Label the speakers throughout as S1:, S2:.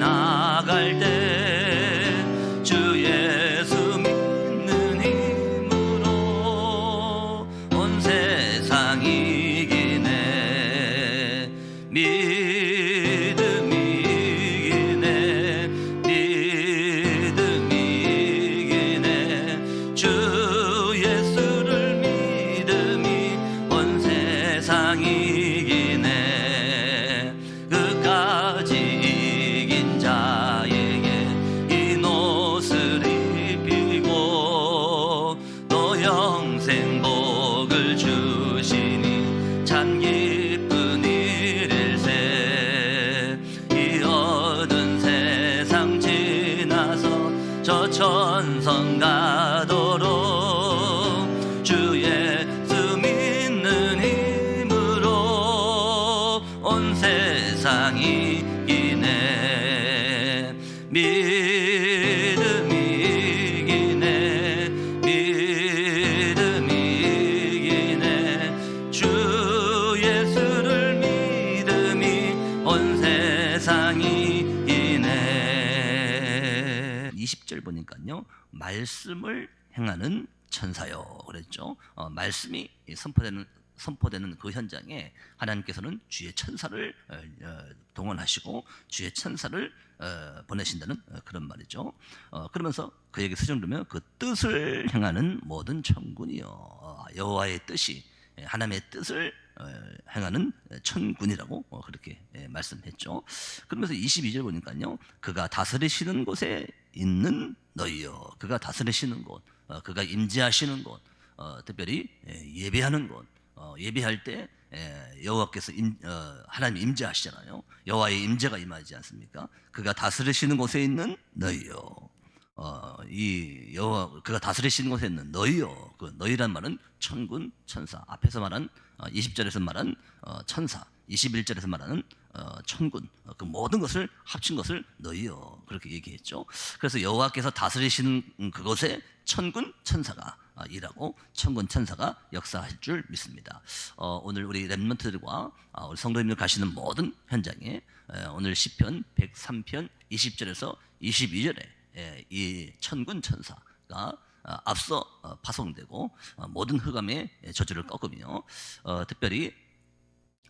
S1: 나갈 때 주 예수 믿는 힘으로 온 세상 이기네. 믿음이 이기네. 믿음이 이기네. 주 예수를 믿음이 온 세상 이기네. 그까지 이긴 자에게 이 옷을 입히고 또 영생 복을 주시니 참 기쁜 일일세. 이 어두운 세상 지나서 저 천성 가도록 주 예수 믿는 힘으로 온 세상 이기네. 믿음이 이기네. 믿음이 이기네. 주 예수를 믿음이 온 세상 이기네. 20절 보니까요, 말씀을 행하는 천사요 그랬죠. 말씀이 선포되는 그 현장에 하나님께서는 주의 천사를 동원하시고 주의 천사를 보내신다는 그런 말이죠. 그러면서 그에게 수정되면 그 뜻을 행하는 모든 천군이요, 여호와의 뜻이, 하나님의 뜻을 행하는 천군이라고 그렇게 말씀했죠. 그러면서 22절 보니까요, 그가 다스리시는 곳에 있는 너희요, 그가 다스리시는 곳, 그가 임재하시는 곳, 특별히 예배하는 곳, 예배할 때 여호와께서 하나님 임재하시잖아요. 여호와의 임재가 임하지 않습니까? 그가 다스리시는 곳에 있는 너희요, 이 여호와 그가 다스리시는 곳에 있는 너희요, 그 너희란 말은 천군 천사, 앞에서 말한 20절에서 말한 천사, 21절에서 말하는 천군, 그 모든 것을 합친 것을 너희요 그렇게 얘기했죠. 그래서 여호와께서 다스리시는 그곳에 천군 천사가 일하고 천군 천사가 역사할 줄 믿습니다. 오늘 우리 렘넌트들과 우리 성도님들 가시는 모든 현장에 오늘 시편 103편 20절에서 22절에 이 천군 천사가 앞서 파송되고 모든 흑암의 저주를 꺾으며 특별히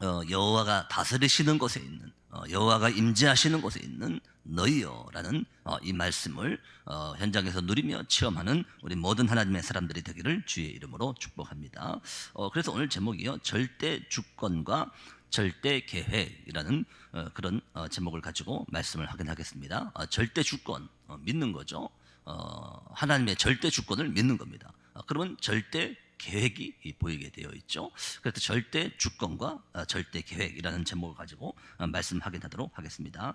S1: 여호와가 다스리시는 곳에 있는, 여호와가 임재하시는 곳에 있는 너희여라는 이 말씀을 현장에서 누리며 체험하는 우리 모든 하나님의 사람들이 되기를 주의 이름으로 축복합니다. 그래서 오늘 제목이요, 절대 주권과 절대 계획이라는 그런 제목을 가지고 말씀을 하긴 하겠습니다. 절대 주권, 믿는 거죠. 하나님의 절대 주권을 믿는 겁니다. 그러면 절대 계획이 보이게 되어 있죠. 그래서 절대 주권과 절대 계획이라는 제목을 가지고 말씀하게 하도록 하겠습니다.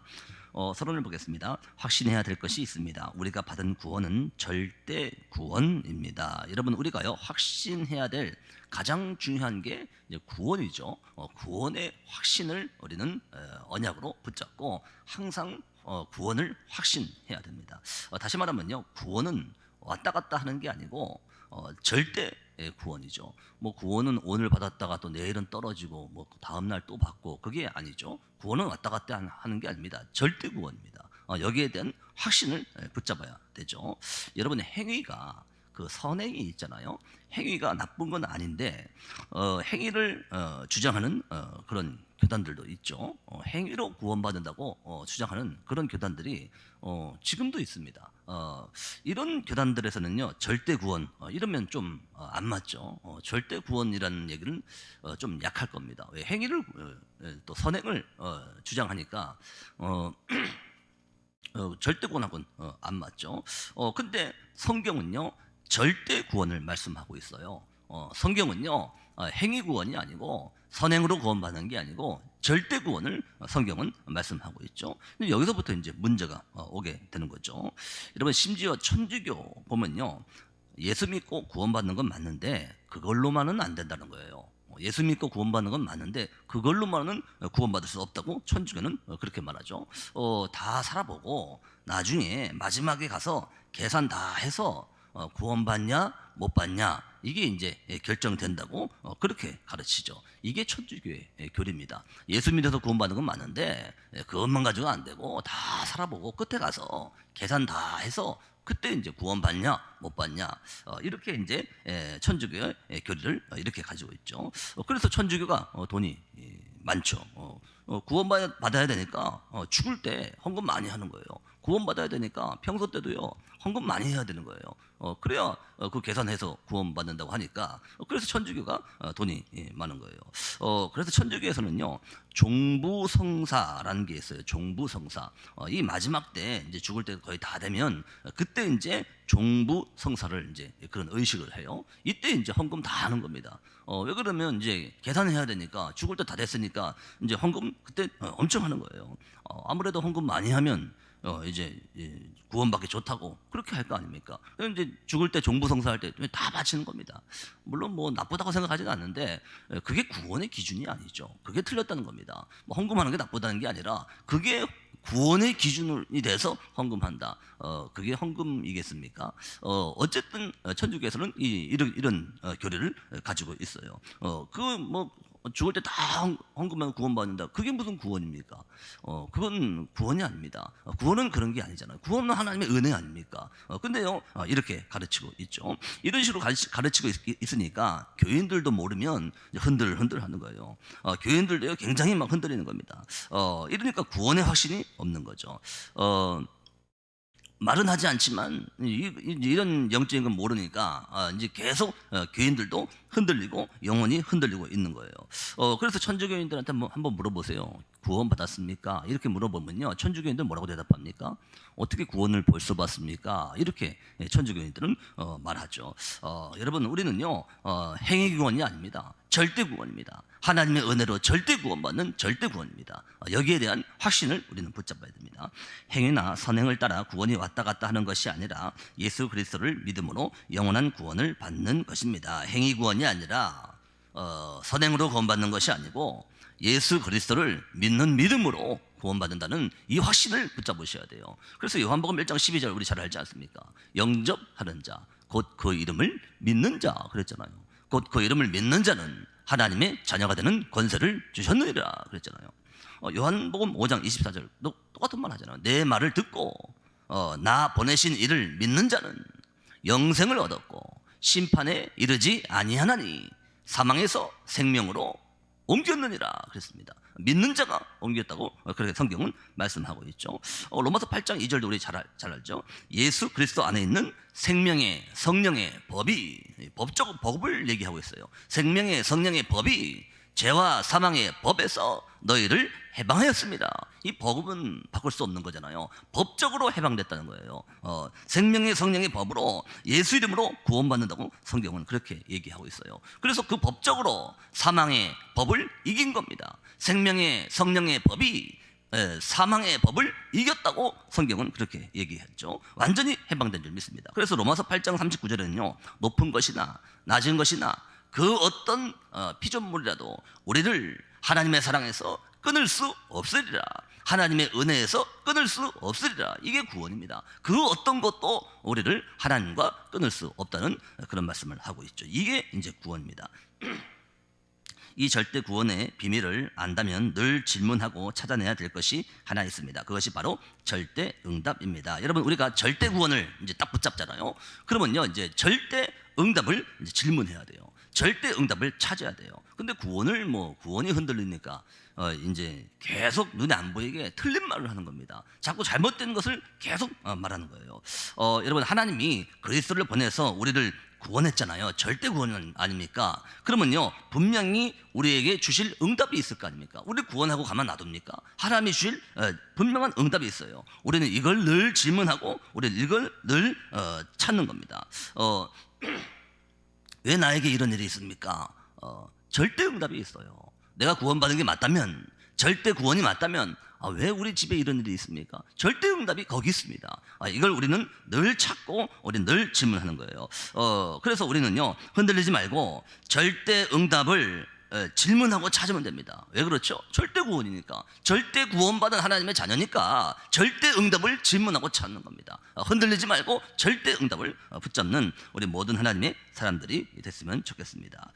S1: 서론을 보겠습니다. 확신해야 될 것이 있습니다. 우리가 받은 구원은 절대 구원입니다. 여러분, 우리가요 확신해야 될 가장 중요한 게 이제 구원이죠. 구원의 확신을 우리는 언약으로 붙잡고 항상 구원을 확신해야 됩니다. 다시 말하면요, 구원은 왔다 갔다 하는 게 아니고 절대 구원이죠. 뭐 구원은 오늘 받았다가 또 내일은 떨어지고 뭐 다음 날 또 받고, 그게 아니죠. 구원은 왔다 갔다 하는 게 아닙니다. 절대 구원입니다. 여기에 대한 확신을 붙잡아야 되죠. 여러분의 행위가, 그 선행이 있잖아요. 행위가 나쁜 건 아닌데 행위를 주장하는 그런 교단들도 있죠. 행위로 구원받는다고 주장하는 그런 교단들이 지금도 있습니다. 이런 교단들에서는요, 절대 구원 이러면 좀 안 맞죠. 절대 구원이라는 얘기는 좀 약할 겁니다. 왜? 행위를 또 선행을 주장하니까 절대 구원하고는 안 맞죠. 근데 성경은요, 절대 구원을 말씀하고 있어요. 성경은요, 행위 구원이 아니고 선행으로 구원받는 게 아니고 절대 구원을 성경은 말씀하고 있죠. 근데 여기서부터 이제 문제가 오게 되는 거죠. 여러분, 심지어 천주교 보면요, 예수 믿고 구원받는 건 맞는데 그걸로만은 안 된다는 거예요. 예수 믿고 구원받는 건 맞는데 그걸로만은 구원받을 수 없다고 천주교는 그렇게 말하죠. 다 살아보고 나중에 마지막에 가서 계산 다 해서 구원받냐 못 받냐 이게 이제 결정된다고 그렇게 가르치죠. 이게 천주교의 교리입니다. 예수 믿어서 구원받는 건 많은데 그것만 가지고 안 되고 다 살아보고 끝에 가서 계산 다 해서 그때 이제 구원받냐 못 받냐 이렇게 이제 천주교의 교리를 이렇게 가지고 있죠. 그래서 천주교가 돈이 많죠. 구원받아야 되니까 죽을 때 헌금 많이 하는 거예요. 구원받아야 되니까 평소 때도요 헌금 많이 해야 되는 거예요. 그래야 그 계산해서 구원받는다고 하니까 그래서 천주교가 돈이 많은 거예요. 그래서 천주교에서는요 종부성사라는 게 있어요. 종부성사. 이 마지막 때 이제 죽을 때 거의 다 되면 그때 이제 종부성사를 이제 그런 의식을 해요. 이때 이제 헌금 다 하는 겁니다. 왜 그러면 이제 계산해야 되니까 죽을 때 다 됐으니까 이제 헌금 그때 엄청 하는 거예요. 아무래도 헌금 많이 하면 이제 구원받기 좋다고 그렇게 할 거 아닙니까? 그럼 이제 죽을 때 종부성사할 때 다 바치는 겁니다. 물론 뭐 나쁘다고 생각하지는 않는데 그게 구원의 기준이 아니죠. 그게 틀렸다는 겁니다. 뭐 헌금하는 게 나쁘다는 게 아니라 그게 구원의 기준이 돼서 헌금한다. 그게 헌금이겠습니까? 어쨌든 천주교에서는 이런 교리를 가지고 있어요. 그 뭐 죽을 때 다 헌금하면 구원받는다. 그게 무슨 구원입니까? 그건 구원이 아닙니다. 구원은 그런 게 아니잖아요. 구원은 하나님의 은혜 아닙니까? 근데요, 이렇게 가르치고 있죠. 이런 식으로 가르치고 있으니까 교인들도 모르면 흔들흔들 하는 거예요. 교인들도요, 굉장히 막 흔들리는 겁니다. 이러니까 구원의 확신이 없는 거죠. 말은 하지 않지만 이런 영적인 건 모르니까 이제 계속 교인들도 흔들리고 영혼이 흔들리고 있는 거예요. 그래서 천주교인들한테 한번 물어보세요. 구원 받았습니까? 이렇게 물어보면요, 천주교인들 뭐라고 대답합니까? 어떻게 구원을 벌써 받습니까? 이렇게 천주교인들은 말하죠. 여러분, 우리는요 행위 구원이 아닙니다. 절대 구원입니다. 하나님의 은혜로 절대 구원받는 절대 구원입니다. 여기에 대한 확신을 우리는 붙잡아야 됩니다. 행위나 선행을 따라 구원이 왔다 갔다 하는 것이 아니라 예수 그리스도를 믿음으로 영원한 구원을 받는 것입니다. 행위 구원이 아니라 선행으로 구원받는 것이 아니고 예수 그리스도를 믿는 믿음으로 구원받는다는 이 확신을 붙잡으셔야 돼요. 그래서 요한복음 1장 12절 우리 잘 알지 않습니까? 영접하는 자, 곧 그 이름을 믿는 자 그랬잖아요. 곧 그 이름을 믿는 자는 하나님의 자녀가 되는 권세를 주셨느니라 그랬잖아요. 요한복음 5장 24절 똑같은 말 하잖아요. 내 말을 듣고 나 보내신 이를 믿는 자는 영생을 얻었고 심판에 이르지 아니하나니 사망에서 생명으로 옮겼느니라 그랬습니다. 믿는 자가 옮겼다고 그렇게 성경은 말씀하고 있죠. 로마서 8장 2절도 우리 잘 알죠. 예수 그리스도 안에 있는 생명의 성령의 법이 법을 얘기하고 있어요. 생명의 성령의 법이 죄와 사망의 법에서 너희를 해방하였습니다. 이 법은 바꿀 수 없는 거잖아요. 법적으로 해방됐다는 거예요. 생명의 성령의 법으로 예수 이름으로 구원받는다고 성경은 그렇게 얘기하고 있어요. 그래서 그 법적으로 사망의 법을 이긴 겁니다. 생명의 성령의 법이 사망의 법을 이겼다고 성경은 그렇게 얘기했죠. 완전히 해방된 줄 믿습니다. 그래서 로마서 8장 39절에는요 높은 것이나 낮은 것이나 그 어떤 피조물이라도 우리를 하나님의 사랑에서 끊을 수 없으리라. 하나님의 은혜에서 끊을 수 없으리라. 이게 구원입니다. 그 어떤 것도 우리를 하나님과 끊을 수 없다는 그런 말씀을 하고 있죠. 이게 이제 구원입니다. 이 절대 구원의 비밀을 안다면 늘 질문하고 찾아내야 될 것이 하나 있습니다. 그것이 바로 절대 응답입니다. 여러분, 우리가 절대 구원을 이제 딱 붙잡잖아요. 그러면요, 이제 절대 응답을 이제 질문해야 돼요. 절대 응답을 찾아야 돼요. 근데 구원이 흔들리니까 이제 계속 눈에 안 보이게 틀린 말을 하는 겁니다. 자꾸 잘못된 것을 계속 말하는 거예요. 여러분, 하나님이 그리스도를 보내서 우리를 구원했잖아요. 절대 구원 아닙니까? 그러면요, 분명히 우리에게 주실 응답이 있을 거 아닙니까? 우리 구원하고 가만 놔둡니까? 하나님이 주실 분명한 응답이 있어요. 우리는 이걸 늘 질문하고 우리는 이걸 늘 찾는 겁니다. 왜 나에게 이런 일이 있습니까? 절대 응답이 있어요. 내가 구원받은 게 맞다면, 절대 구원이 맞다면 왜 우리 집에 이런 일이 있습니까? 절대 응답이 거기 있습니다. 이걸 우리는 늘 찾고 우리는 늘 질문하는 거예요. 그래서 우리는요 흔들리지 말고 절대 응답을 질문하고 찾으면 됩니다. 왜 그렇죠? 절대 구원이니까. 절대 구원받은 하나님의 자녀니까 절대 응답을 질문하고 찾는 겁니다. 흔들리지 말고 절대 응답을 붙잡는 우리 모든 하나님의 사람들이 됐으면 좋겠습니다.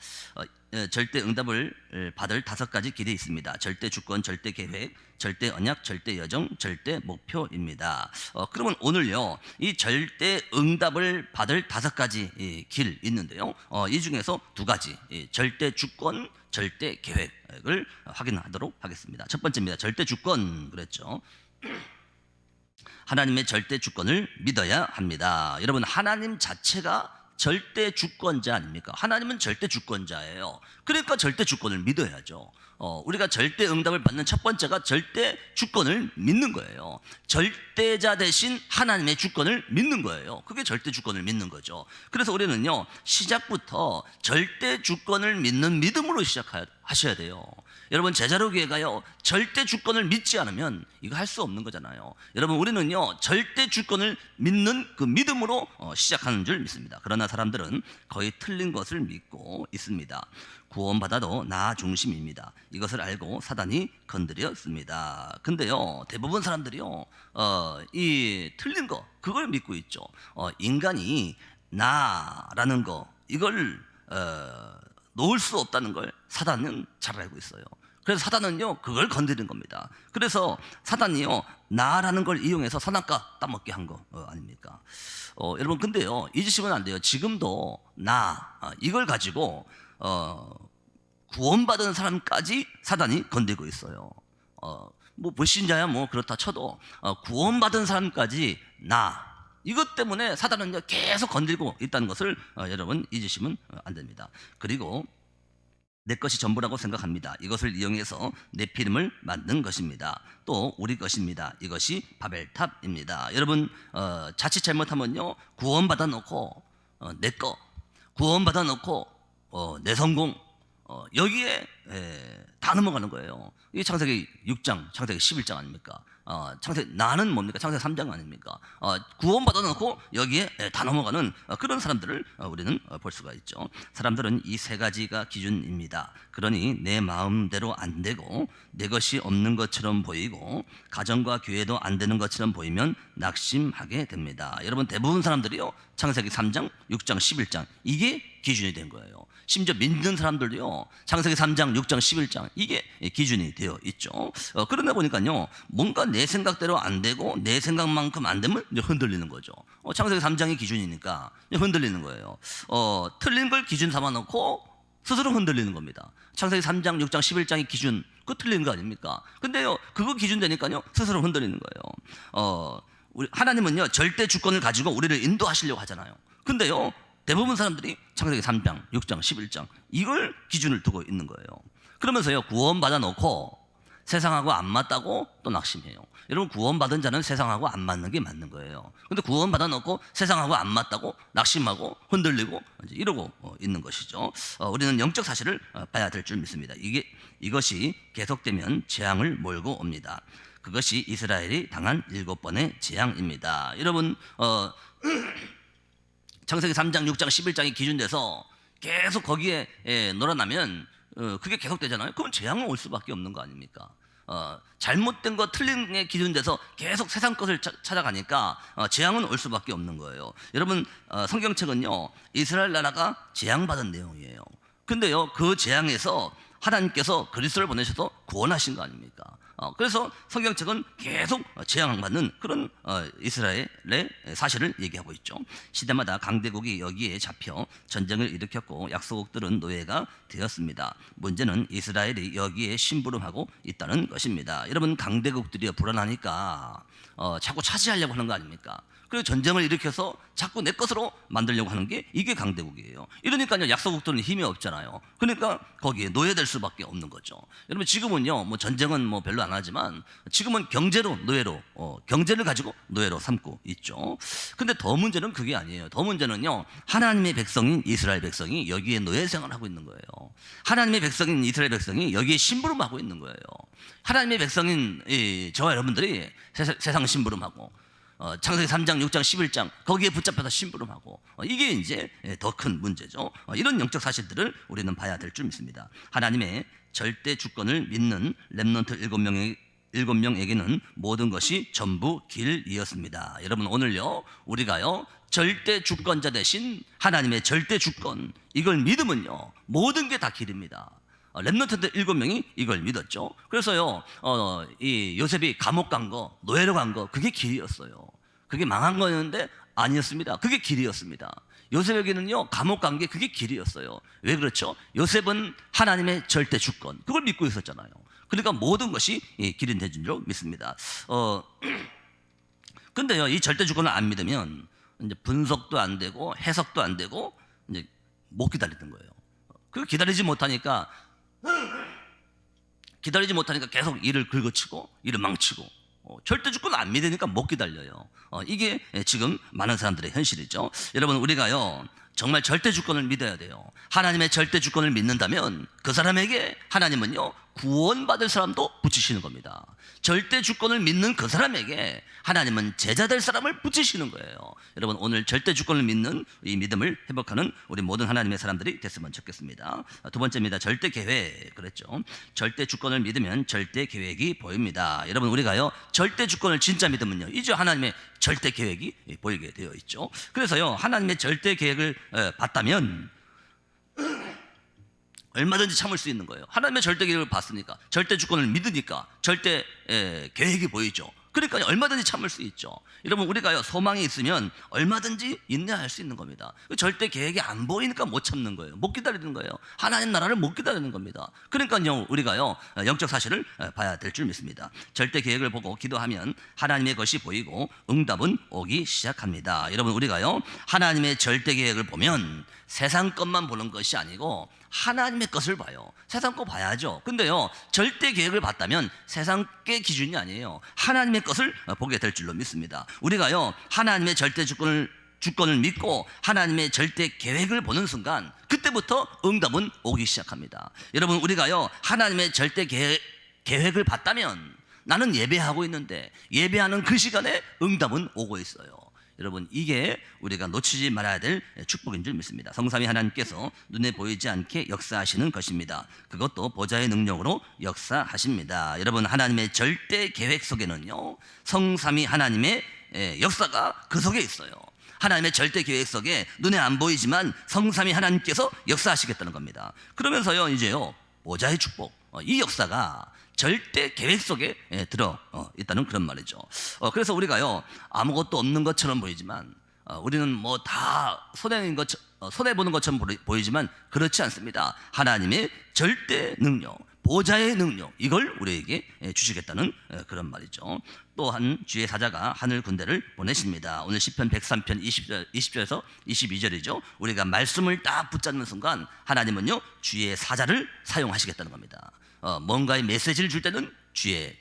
S1: 절대 응답을 받을 5가지 길이 있습니다. 절대 주권, 절대 계획, 절대 언약, 절대 여정, 절대 목표입니다. 그러면 오늘요, 이 절대 응답을 받을 5가지 길 있는데요. 이 중에서 2가지, 절대 주권, 절대 계획을 확인하도록 하겠습니다. 첫 번째입니다. 절대 주권 그랬죠. 하나님의 절대 주권을 믿어야 합니다. 여러분, 하나님 자체가 절대 주권자 아닙니까? 하나님은 절대 주권자예요. 그러니까 절대 주권을 믿어야죠. 우리가 절대 응답을 받는 첫 번째가 절대 주권을 믿는 거예요. 절대자 대신 하나님의 주권을 믿는 거예요. 그게 절대 주권을 믿는 거죠. 그래서 우리는요, 시작부터 절대 주권을 믿는 믿음으로 시작하셔야 돼요. 여러분, 제자로 교회가요, 절대 주권을 믿지 않으면 이거 할 수 없는 거잖아요. 여러분, 우리는요, 절대 주권을 믿는 그 믿음으로 시작하는 줄 믿습니다. 그러나 사람들은 거의 틀린 것을 믿고 있습니다. 구원받아도 나 중심입니다. 이것을 알고 사단이 건드렸습니다. 근데요, 대부분 사람들이요, 이 틀린 거, 그걸 믿고 있죠. 인간이 나라는 거, 이걸 놓을 수 없다는 걸 사단은 잘 알고 있어요. 그래서 사단은요, 그걸 건드린 겁니다. 그래서 사단이요, 나라는 걸 이용해서 선악과 따먹게 한 거 아닙니까? 여러분, 근데요, 잊으시면 안 돼요. 지금도 이걸 가지고 구원받은 사람까지 사단이 건드리고 있어요. 뭐 불신자야 뭐 그렇다 쳐도 구원받은 사람까지 이것 때문에 사단은 계속 건드리고 있다는 것을 여러분 잊으시면 안 됩니다. 그리고 내 것이 전부라고 생각합니다. 이것을 이용해서 내 피름을 만든 것입니다. 또 우리 것입니다. 이것이 바벨탑입니다. 여러분, 자칫 잘못하면요, 구원받아 놓고 내 거, 구원받아 놓고 내 성공, 여기에 다 넘어가는 거예요. 이게 창세기 6장, 창세기 11장 아닙니까? 나는 뭡니까? 창세기 3장 아닙니까? 구원받아 놓고 여기에 다 넘어가는 그런 사람들을 우리는 볼 수가 있죠. 사람들은 이 3가지가 기준입니다. 그러니 내 마음대로 안 되고 내 것이 없는 것처럼 보이고 가정과 교회도 안 되는 것처럼 보이면 낙심하게 됩니다. 여러분, 대부분 사람들이요, 창세기 3장, 6장, 11장 이게 기준이 된 거예요. 심지어 믿는 사람들도요, 창세기 3장, 6장, 11장 이게 기준이 되어 있죠. 그러다 보니까요, 뭔가 내 생각대로 안 되고 내 생각만큼 안 되면 이제 흔들리는 거죠. 창세기 3장이 기준이니까 흔들리는 거예요. 틀린 걸 기준 삼아 놓고 스스로 흔들리는 겁니다. 창세기 3장, 6장, 11장이 기준, 그거 틀린 거 아닙니까? 근데요, 그거 기준 되니까요, 스스로 흔들리는 거예요. 우리 하나님은요, 절대 주권을 가지고 우리를 인도하시려고 하잖아요. 근데요, 대부분 사람들이 창세기 3장, 6장, 11장 이걸 기준을 두고 있는 거예요. 그러면서요, 구원받아 놓고 세상하고 안 맞다고 또 낙심해요. 여러분, 구원받은 자는 세상하고 안 맞는 게 맞는 거예요. 근데 구원받아 놓고 세상하고 안 맞다고 낙심하고 흔들리고 이러고 있는 것이죠. 우리는 영적 사실을 봐야 될 줄 믿습니다. 이것이 계속되면 재앙을 몰고 옵니다. 그것이 이스라엘이 당한 7번의 재앙입니다. 여러분, 창세기 3장, 6장, 11장이 기준돼서 계속 거기에 놀아나면 그게 계속되잖아요. 그럼 재앙은 올 수밖에 없는 거 아닙니까? 잘못된 거 틀린 게 기준돼서 계속 세상 것을 찾아가니까 재앙은 올 수밖에 없는 거예요. 여러분, 성경책은요, 이스라엘 나라가 재앙받은 내용이에요. 근데요, 그 재앙에서 하나님께서 그리스도를 보내셔서 구원하신 거 아닙니까? 그래서 성경책은 계속 재앙받는 그런 이스라엘의 사실을 얘기하고 있죠. 시대마다 강대국이 여기에 잡혀 전쟁을 일으켰고 약소국들은 노예가 되었습니다. 문제는 이스라엘이 여기에 심부름하고 있다는 것입니다. 여러분, 강대국들이 불안하니까 자꾸 차지하려고 하는 거 아닙니까? 그래서 전쟁을 일으켜서 자꾸 내 것으로 만들려고 하는 게 이게 강대국이에요. 이러니까요, 약소국들은 힘이 없잖아요. 그러니까 거기에 노예될 수밖에 없는 거죠. 여러분, 지금은요, 뭐 전쟁은 뭐 별로 안 하지만 지금은 경제로 노예로, 경제를 가지고 노예로 삼고 있죠. 근데 더 문제는 그게 아니에요. 더 문제는요, 하나님의 백성인 이스라엘 백성이 여기에 노예 생활을 하고 있는 거예요. 하나님의 백성인 이스라엘 백성이 여기에 심부름하고 있는 거예요. 하나님의 백성인 저와 여러분들이 세상 심부름하고 창세기 3장, 6장, 11장 거기에 붙잡혀서 심부름하고 이게 이제 더 큰 문제죠. 이런 영적 사실들을 우리는 봐야 될 줄 믿습니다. 하나님의 절대 주권을 믿는 렘넌트 7명에게는 모든 것이 전부 길이었습니다. 여러분 오늘요 우리가요 절대 주권자 대신 하나님의 절대 주권 이걸 믿으면요 모든 게 다 길입니다. 렘넌트들 7명이 이걸 믿었죠. 그래서요 이 요셉이 감옥 간 거, 노예로 간 거 그게 길이었어요. 그게 망한 거였는데 아니었습니다. 그게 길이었습니다. 요셉에게는요 감옥 간 게 그게 길이었어요. 왜 그렇죠? 요셉은 하나님의 절대 주권 그걸 믿고 있었잖아요. 그러니까 모든 것이 길이 된 줄 믿습니다. 근데요 이 절대 주권을 안 믿으면 이제 분석도 안 되고 해석도 안 되고 이제 못 기다리는 거예요. 그 기다리지 못하니까 계속 일을 긁어치고 일을 망치고 절대 주권을 안 믿으니까 못 기다려요. 이게 지금 많은 사람들의 현실이죠. 여러분 우리가요 정말 절대 주권을 믿어야 돼요. 하나님의 절대 주권을 믿는다면 그 사람에게 하나님은요 구원받을 사람도 붙이시는 겁니다. 절대 주권을 믿는 그 사람에게 하나님은 제자 될 사람을 붙이시는 거예요. 여러분 오늘 절대 주권을 믿는 이 믿음을 회복하는 우리 모든 하나님의 사람들이 됐으면 좋겠습니다. 두 번째입니다. 절대 계획. 그랬죠. 절대 주권을 믿으면 절대 계획이 보입니다. 여러분 우리가요 절대 주권을 진짜 믿으면요 이제 하나님의 절대 계획이 보이게 되어 있죠. 그래서요 하나님의 절대 계획을 봤다면 얼마든지 참을 수 있는 거예요. 하나님의 절대 계획을 봤으니까 절대 주권을 믿으니까 절대 계획이 보이죠. 그러니까 얼마든지 참을 수 있죠. 여러분 우리가요 소망이 있으면 얼마든지 인내할 수 있는 겁니다. 절대 계획이 안 보이니까 못 참는 거예요. 못 기다리는 거예요. 하나님 나라를 못 기다리는 겁니다. 그러니까요 우리가요 영적 사실을 봐야 될 줄 믿습니다. 절대 계획을 보고 기도하면 하나님의 것이 보이고 응답은 오기 시작합니다. 여러분 우리가요 하나님의 절대 계획을 보면 세상 것만 보는 것이 아니고 하나님의 것을 봐요. 세상 거 봐야죠. 근데요 절대 계획을 봤다면 세상의 기준이 아니에요. 하나님의 것을 보게 될 줄로 믿습니다. 우리가요 하나님의 절대 주권을 믿고 하나님의 절대 계획을 보는 순간 그때부터 응답은 오기 시작합니다. 여러분 우리가요 하나님의 절대 계획을 봤다면 나는 예배하고 있는데 예배하는 그 시간에 응답은 오고 있어요. 여러분 이게 우리가 놓치지 말아야 될 축복인 줄 믿습니다. 성삼위 하나님께서 눈에 보이지 않게 역사하시는 것입니다. 그것도 보좌의 능력으로 역사하십니다. 여러분 하나님의 절대 계획 속에는요 성삼위 하나님의 역사가 그 속에 있어요. 하나님의 절대 계획 속에 눈에 안 보이지만 성삼위 하나님께서 역사하시겠다는 겁니다. 그러면서요 이제요 보좌의 축복 이 역사가 절대 계획 속에 들어 있다는 그런 말이죠. 그래서 우리가요 아무것도 없는 것처럼 보이지만 우리는 뭐 다 손해보는 것처럼 보이지만 그렇지 않습니다. 하나님의 절대 능력, 보좌의 능력 이걸 우리에게 주시겠다는 그런 말이죠. 또한 주의 사자가 하늘 군대를 보내십니다. 오늘 시편 103편 20절에서 22절이죠. 우리가 말씀을 딱 붙잡는 순간 하나님은요 주의 사자를 사용하시겠다는 겁니다. 뭔가의 메시지를 줄 때는 주의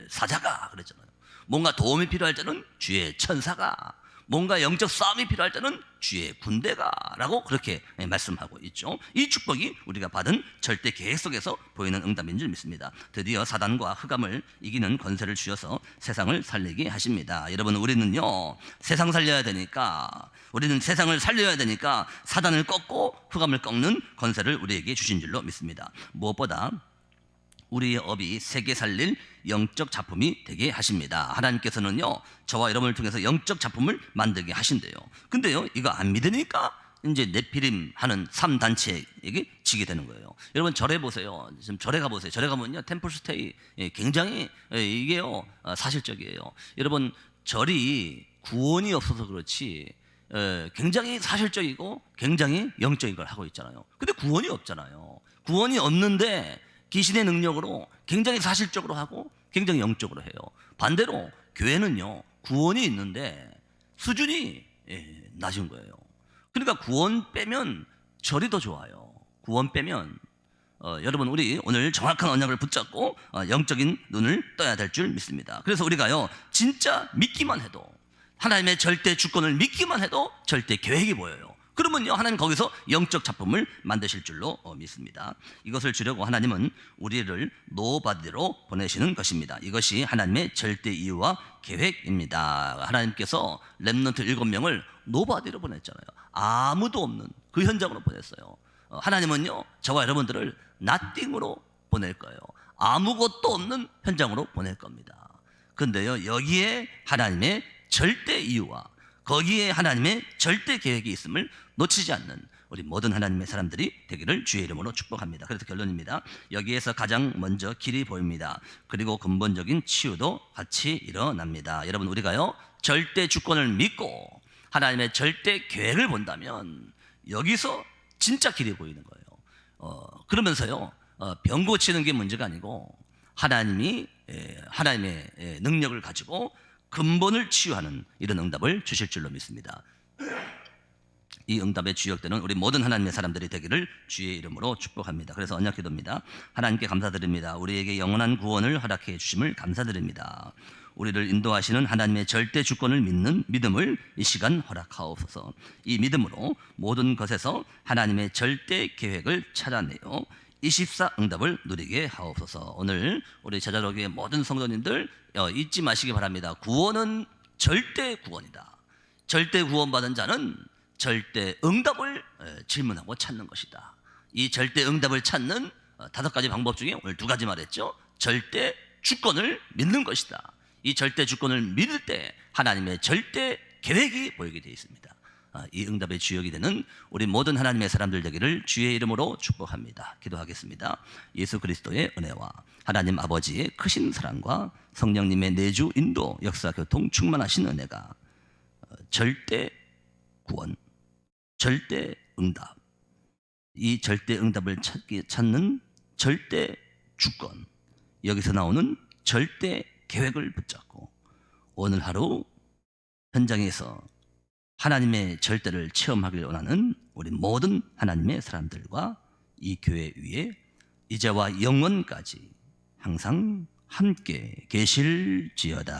S1: 사자가 그랬잖아요. 뭔가 도움이 필요할 때는 주의 천사가, 뭔가 영적 싸움이 필요할 때는 주의 군대가 라고 그렇게 말씀하고 있죠. 이 축복이 우리가 받은 절대 계획 속에서 보이는 응답인 줄 믿습니다. 드디어 사단과 흑암을 이기는 권세를 주셔서 세상을 살리게 하십니다. 여러분 우리는요 세상 살려야 되니까 세상을 살려야 되니까 사단을 꺾고 흑암을 꺾는 권세를 우리에게 주신 줄로 믿습니다. 무엇보다 우리의 업이 세계 살릴 영적 작품이 되게 하십니다. 하나님께서는요 저와 여러분을 통해서 영적 작품을 만들게 하신대요. 근데요 이거 안 믿으니까 이제 네피림 하는 3단체에게 지게 되는 거예요. 여러분 절에 보세요. 지금 절에 가보세요. 절에 가면요 템플스테이 굉장히 이게요 사실적이에요. 여러분 절이 구원이 없어서 그렇지 굉장히 사실적이고 굉장히 영적인 걸 하고 있잖아요. 근데 구원이 없잖아요. 구원이 없는데 귀신의 능력으로 굉장히 사실적으로 하고 굉장히 영적으로 해요. 반대로 교회는요 구원이 있는데 수준이 낮은 거예요. 그러니까 구원 빼면 절이 더 좋아요. 구원 빼면 여러분 우리 오늘 정확한 언약을 붙잡고 영적인 눈을 떠야 될 줄 믿습니다. 그래서 우리가요 진짜 믿기만 해도 하나님의 절대 주권을 믿기만 해도 절대 계획이 보여요. 그러면요, 하나님 거기서 영적 작품을 만드실 줄로 믿습니다. 이것을 주려고 하나님은 우리를 노바디로 보내시는 것입니다. 이것이 하나님의 절대 이유와 계획입니다. 하나님께서 렘넌트 7명을 노바디로 보냈잖아요. 아무도 없는 그 현장으로 보냈어요. 하나님은요, 저와 여러분들을 nothing으로 보낼 거예요. 아무것도 없는 현장으로 보낼 겁니다. 그런데요, 여기에 하나님의 절대 이유와 거기에 하나님의 절대 계획이 있음을 놓치지 않는 우리 모든 하나님의 사람들이 되기를 주의 이름으로 축복합니다. 그래서 결론입니다. 여기에서 가장 먼저 길이 보입니다. 그리고 근본적인 치유도 같이 일어납니다. 여러분, 우리가요, 절대 주권을 믿고 하나님의 절대 계획을 본다면 여기서 진짜 길이 보이는 거예요. 그러면서요, 병 고치는 게 문제가 아니고 하나님의 능력을 가지고 근본을 치유하는 이런 응답을 주실 줄로 믿습니다. 이 응답의 주역되는 우리 모든 하나님의 사람들이 되기를 주의 이름으로 축복합니다. 그래서 언약 기도입니다. 하나님께 감사드립니다. 우리에게 영원한 구원을 허락해 주심을 감사드립니다. 우리를 인도하시는 하나님의 절대 주권을 믿는 믿음을 이 시간 허락하옵소서. 이 믿음으로 모든 것에서 하나님의 절대 계획을 찾아내어 24 응답을 누리게 하옵소서. 오늘 우리 제자로교의 모든 성도님들 잊지 마시기 바랍니다. 구원은 절대 구원이다. 절대 구원받은 자는 절대 응답을 질문하고 찾는 것이다. 이 절대 응답을 찾는 5가지 방법 중에 오늘 2가지 말했죠. 절대 주권을 믿는 것이다. 이 절대 주권을 믿을 때 하나님의 절대 계획이 보이게 되어 있습니다. 이 응답의 주역이 되는 우리 모든 하나님의 사람들 되기를 주의 이름으로 축복합니다. 기도하겠습니다. 예수 그리스도의 은혜와 하나님 아버지의 크신 사랑과 성령님의 내주 인도 역사 교통 충만하신 은혜가 절대 구원, 절대 응답, 이 절대 응답을 찾는 절대 주권, 여기서 나오는 절대 계획을 붙잡고 오늘 하루 현장에서 하나님의 절대를 체험하길 원하는 우리 모든 하나님의 사람들과 이 교회 위에 이제와 영원까지 항상 함께 계실지어다.